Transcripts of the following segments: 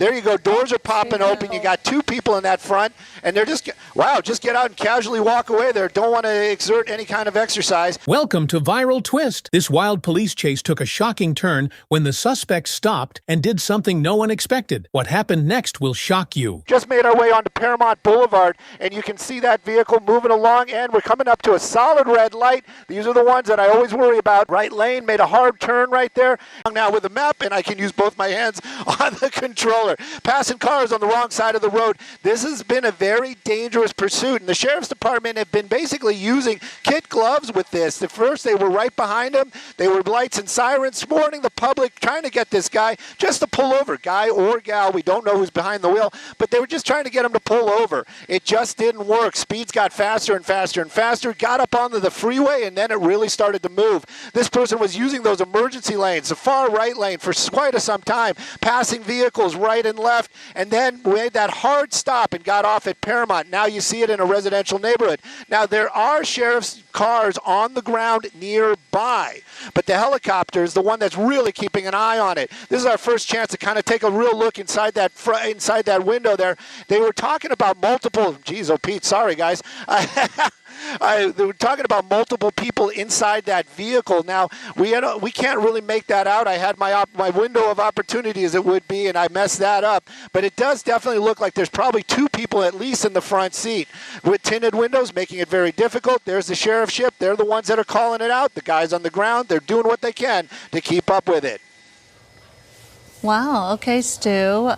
There you go. Doors are popping open. You got two people in that front, and they're just get out and casually walk away there. Don't want to exert any kind of exercise. Welcome to Viral Twist. This wild police chase took a shocking turn when the suspect stopped and did something no one expected. What happened next will shock you. Just made our way onto Paramount Boulevard, and you can see that vehicle moving along, and we're coming up to a solid red light. These are the ones that I always worry about. Right lane, made a hard turn right there. Now with the map, and I can use both my hands on the controller. Passing cars on the wrong side of the road. This has been a very dangerous pursuit, and the Sheriff's Department have been basically using kid gloves with this. At first, they were right behind him. They were lights and sirens, warning the public, trying to get this guy just to pull over. Guy or gal, we don't know who's behind the wheel, but they were just trying to get him to pull over. It just didn't work. Speeds got faster and faster and faster, got up onto the freeway, and then it really started to move. This person was using those emergency lanes, the far right lane, for quite some time, passing vehicles right and left, and then made that hard stop and got off at Paramount. Now you see it in a residential neighborhood. Now there are sheriff's cars on the ground nearby, but the helicopter is the one that's really keeping an eye on it. This is our first chance to kind of take a real look inside that window there. They were talking about multiple, geez, oh Pete, sorry guys. They were talking about multiple people inside that vehicle. Now, we can't really make that out. I had my window of opportunity as it would be, and I messed that up. But it does definitely look like there's probably two people at least in the front seat with tinted windows, making it very difficult. There's the sheriff's ship. They're the ones that are calling it out. The guys on the ground, they're doing what they can to keep up with it. Wow. Okay, Stu.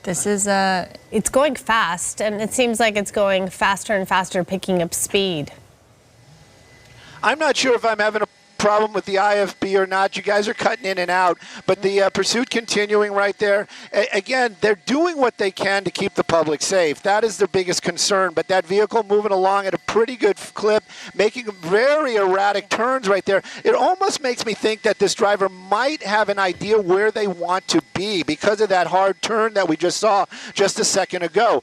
This is it's going fast, and it seems like it's going faster and faster, picking up speed. I'm not sure if I'm having a problem with the IFB or not. You guys are cutting in and out, but the pursuit continuing right there. Again, they're doing what they can to keep the public safe. That is their biggest concern, but that vehicle moving along at a pretty good clip, making very erratic turns right there. It almost makes me think that this driver might have an idea where they want to be because of that hard turn that we just saw just a second ago.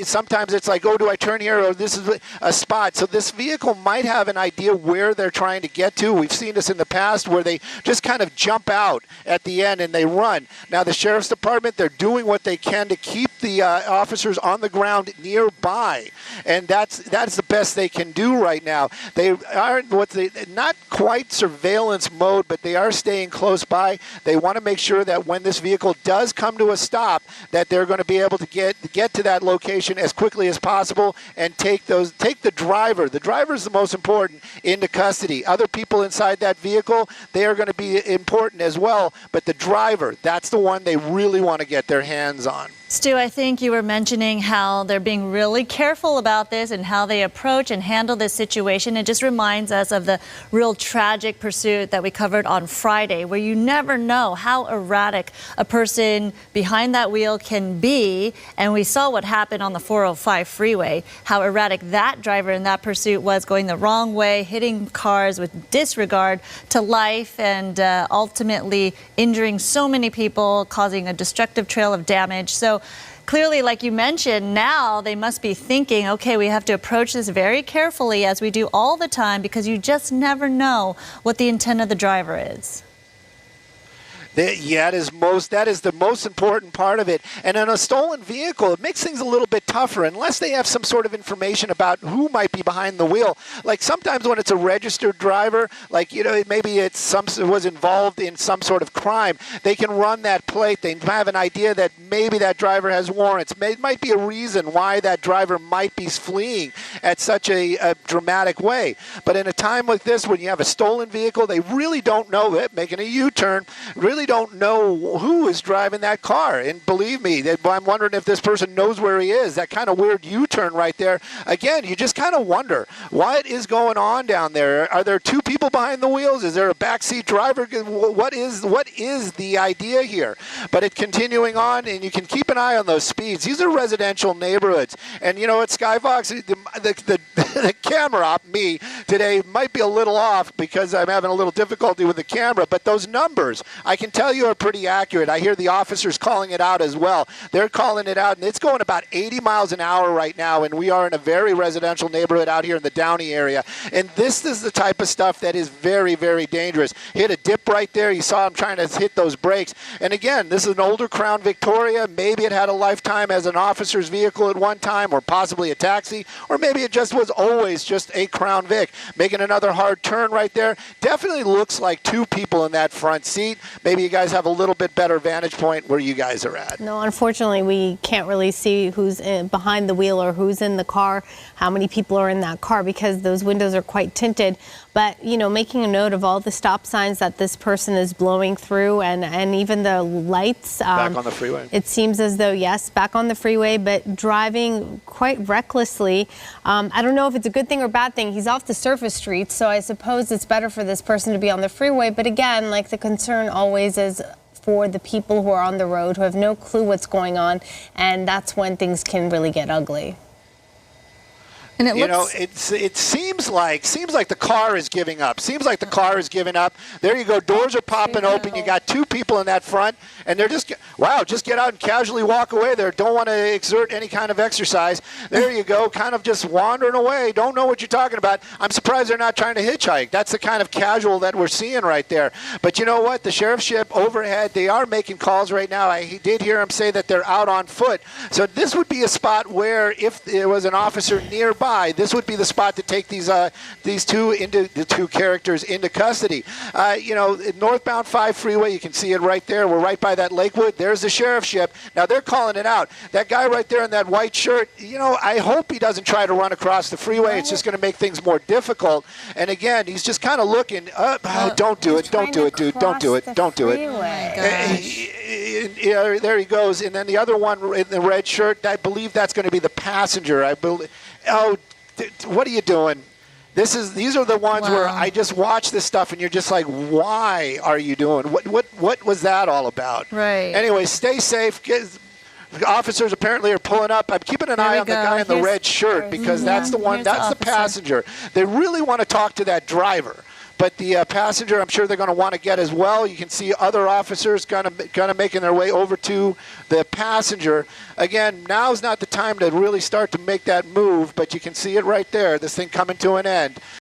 Sometimes it's like, oh, do I turn here, or this is a spot. So this vehicle might have an idea where they're trying to get to. We've seen this in the past where they just kind of jump out at the end and they run. Now the Sheriff's Department, they're doing what they can to keep the officers on the ground nearby, and that's the best they can do right now. They are not quite surveillance mode, but they are staying close by. They want to make sure that when this vehicle does come to a stop, that they're going to be able to get to that location as quickly as possible and take the driver. The driver is the most important into custody. Other people inside that vehicle, they are going to be important as well, but the driver, that's the one they really want to get their hands on. Stu, I think you were mentioning how they're being really careful about this and how they approach and handle this situation. It just reminds us of the real tragic pursuit that we covered on Friday, where you never know how erratic a person behind that wheel can be. And we saw what happened on the 405 freeway, how erratic that driver in that pursuit was, going the wrong way, hitting cars with disregard to life, and ultimately injuring so many people, causing a destructive trail of damage. So clearly, like you mentioned, now they must be thinking, okay, we have to approach this very carefully, as we do all the time, because you just never know what the intent of the driver is. That is the most important part of it. And in a stolen vehicle, it makes things a little bit tougher unless they have some sort of information about who might be behind the wheel. Like sometimes when it's a registered driver, like, maybe it was involved in some sort of crime, they can run that plate. They have an idea that maybe that driver has warrants. It might be a reason why that driver might be fleeing at such a dramatic way. But in a time like this, when you have a stolen vehicle, they really don't know it, making a U-turn, really don't know who is driving that car. And believe me, I'm wondering if this person knows where he is. That kind of weird U-turn right there. Again, you just kind of wonder, what is going on down there? Are there two people behind the wheels? Is there a backseat driver? What is the idea here? But it's continuing on, and you can keep an eye on those speeds. These are residential neighborhoods. And at Skyfox, the camera op, me, today might be a little off because I'm having a little difficulty with the camera. But those numbers, I can tell you are pretty accurate. I hear the officers calling it out as well. They're calling it out, and it's going about 80 miles an hour right now, and we are in a very residential neighborhood out here in the Downey area. And this is the type of stuff that is very, very dangerous. Hit a dip right there. You saw him trying to hit those brakes. And again, this is an older Crown Victoria. Maybe it had a lifetime as an officer's vehicle at one time, or possibly a taxi, or maybe it just was always just a Crown Vic. Making another hard turn right there. Definitely looks like two people in that front seat. Maybe you guys have a little bit better vantage point where you guys are at. No, unfortunately, we can't really see who's behind the wheel or who's in the car, how many people are in that car, because those windows are quite tinted. But, you know, making a note of all the stop signs that this person is blowing through, and even the lights. Back on the freeway. It seems as though, yes, back on the freeway, but driving quite recklessly. I don't know if it's a good thing or bad thing. He's off the surface streets, so I suppose it's better for this person to be on the freeway. But again, like, the concern always is for the people who are on the road, who have no clue what's going on, and that's when things can really get ugly. And it You know, looks, it seems like the car is giving up. Seems like the car is giving up. There you go. Doors are popping open. You got two people in that front, and they're just get out and casually walk away there. Don't want to exert any kind of exercise. There you go. Kind of just wandering away. Don't know what you're talking about. I'm surprised they're not trying to hitchhike. That's the kind of casual that we're seeing right there. But you know what? The sheriff's ship overhead, they are making calls right now. I did hear him say that they're out on foot. So this would be a spot where if there was an officer nearby, this would be the spot to take these two characters into custody. You know, northbound 5 freeway, you can see it right there. We're right by that Lakewood. There's the sheriff's ship. Now they're calling it out. That guy right there in that white shirt, you know, I hope he doesn't try to run across the freeway. It's just going to make things more difficult. And again, he's just kind of looking, don't do it, don't do it, dude, don't do it, don't do it. There he goes. And then the other one in the red shirt, I believe that's going to be the passenger. I believe. Oh, what are you doing? These are the ones where I just watch this stuff and you're just like, why are you doing? What was that all about? Right. Anyway, stay safe. Officers apparently are pulling up. I'm keeping an eye on the guy in the red shirt because that's the one. That's the passenger. They really want to talk to that driver. But the passenger, I'm sure they're going to want to get as well. You can see other officers kind of making their way over to the passenger. Again, now's not the time to really start to make that move, but you can see it right there, this thing coming to an end.